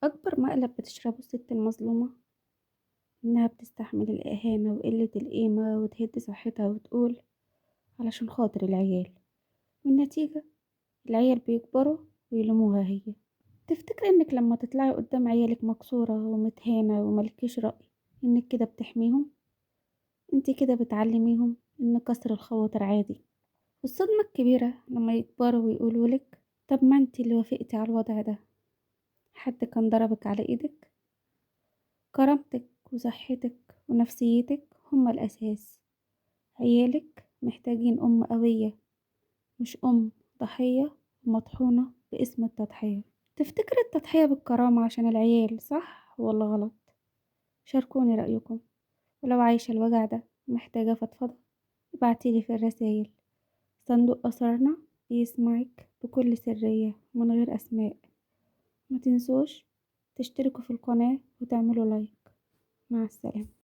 أكبر مقلب بتشربه الست المظلومة إنها بتستحمل الإهانة وقلة القيمة وتهد صحتها وتقول علشان خاطر العيال، والنتيجة العيال بيكبروا ويلوموها هي. تفتكر إنك لما تطلعي قدام عيالك مكسورة ومتهانة وملكيش رأي إنك كده بتحميهم؟ انت كده بتعلميهم إن كسر الخواطر عادي. والصدمة الكبيرة لما يكبروا ويقولولك طب ما انت اللي وافقتي على الوضع ده، حد كان ضربك على ايدك؟ كرامتك وصحتك ونفسيتك هما الأساس. عيالك محتاجين أم قوية، مش أم ضحية مطحونة باسم التضحية. تفتكر التضحية بالكرامة عشان العيال صح ولا غلط؟ شاركوني رأيكم. ولو عايشة الوجع ده محتاجة فضفضة ابعتيلي في الرسايل. صندوق أسرارنا بيسمعك بكل سرية من غير أسماء. ما تنسوش تشتركوا في القناة وتعملوا لايك. مع السلامة.